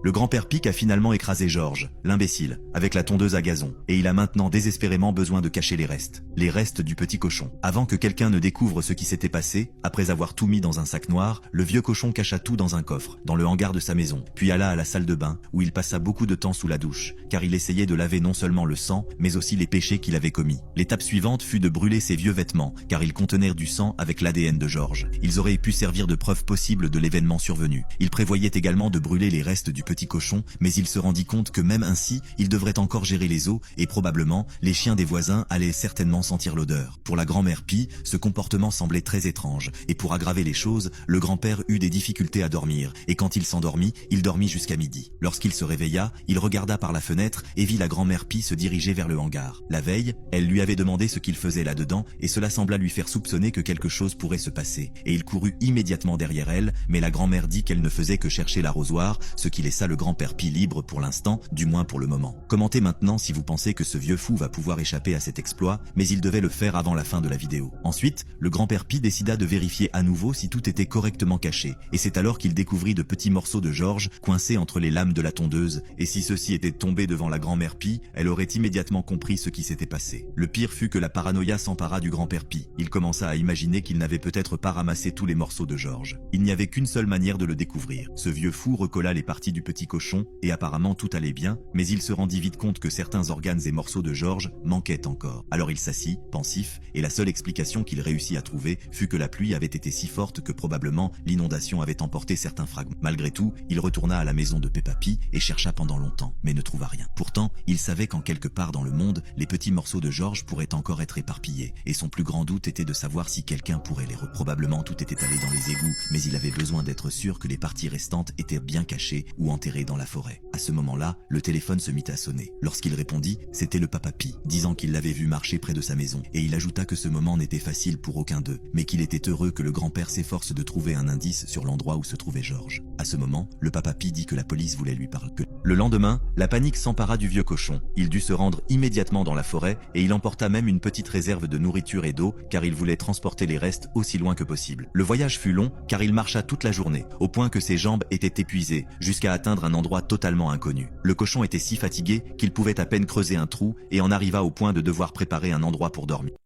Le grand-père Pic a finalement écrasé Georges, l'imbécile, avec la tondeuse à gazon, et il a maintenant désespérément besoin de cacher les restes du petit cochon. Avant que quelqu'un ne découvre ce qui s'était passé, après avoir tout mis dans un sac noir, le vieux cochon cacha tout dans un coffre, dans le hangar de sa maison, puis alla à la salle de bain, où il passa beaucoup de temps sous la douche, car il essayait de laver non seulement le sang, mais aussi les péchés qu'il avait commis. L'étape suivante fut de brûler ses vieux vêtements, car ils contenaient du sang avec l'ADN de Georges. Ils auraient pu servir de preuve possible de l'événement survenu. Il prévoyait également de brûler les restes du petit cochon, mais il se rendit compte que même ainsi, il devrait encore gérer les os, et probablement, les chiens des voisins allaient certainement sentir l'odeur. Pour la grand-mère Pie, ce comportement semblait très étrange, et pour aggraver les choses, le grand-père eut des difficultés à dormir, et quand il s'endormit, il dormit jusqu'à midi. Lorsqu'il se réveilla, il regarda par la fenêtre et vit la grand-mère Pie se diriger vers le hangar. La veille, elle lui avait demandé ce qu'il faisait là-dedans, et cela sembla lui faire soupçonner que quelque chose pourrait se passer, et il courut immédiatement derrière elle, mais la grand-mère dit qu'elle ne faisait que chercher l'arrosoir, ce qui laissa le grand-père Pie libre pour l'instant, du moins pour le moment. Commentez maintenant si vous pensez que ce vieux fou va pouvoir échapper à cet exploit, mais il devait le faire avant la fin de la vidéo. Ensuite, le grand-père Pie décida de vérifier à nouveau si tout était correctement caché, et c'est alors qu'il découvrit de petits morceaux de Georges coincés entre les lames de la tondeuse, et si ceux-ci étaient tombés devant la grand-mère Pie, elle aurait immédiatement compris ce qui s'était passé. Le pire fut que la paranoïa s'empara du grand-père Pie. Il commença à imaginer qu'il n'avait peut-être pas ramassé tous les morceaux de Georges. Il n'y avait qu'une seule manière de le découvrir. Ce vieux fou recolla les parties du petit cochon, et apparemment tout allait bien, mais il se rendit vite compte que certains organes et morceaux de Georges manquaient encore. Alors il s'assit, pensif, et la seule explication qu'il réussit à trouver fut que la pluie avait été si forte que probablement l'inondation avait emporté certains fragments. Malgré tout, il retourna à la maison de Peppa Pie et chercha pendant longtemps, mais ne trouva rien. Pourtant, il savait qu'en quelque part dans le monde, les petits morceaux de Georges pourraient encore être éparpillés, et son plus grand doute était de savoir si quelqu'un pourrait les Probablement tout était allé dans les égouts, mais il avait besoin d'être sûr que les parties restantes étaient bien cachées ou enterrées dans la forêt. À ce moment-là, le téléphone se mit à sonner. Lorsqu'il répondit, c'était le papa Pie, disant qu'il l'avait vu marcher près de sa maison, et il ajouta que ce moment n'était facile pour aucun d'eux, mais qu'il était heureux que le grand-père s'efforce de trouver un indice sur l'endroit où se trouvait Georges. À ce moment, le papa Pie dit que la police voulait lui parler. Le lendemain, la panique s'empara du vieux cochon. Il dut se rendre immédiatement dans la forêt, et il emporta même une petite réserve de nourriture et d'eau, car il voulait transporter les restes aussi loin que possible. Le voyage fut long, car il marcha toute la journée, au point que ses jambes étaient épuisées, jusqu'à atteindre un endroit totalement inconnu. Le cochon était si fatigué qu'il pouvait à peine creuser un trou, et en arriva au point de devoir préparer un endroit pour dormir.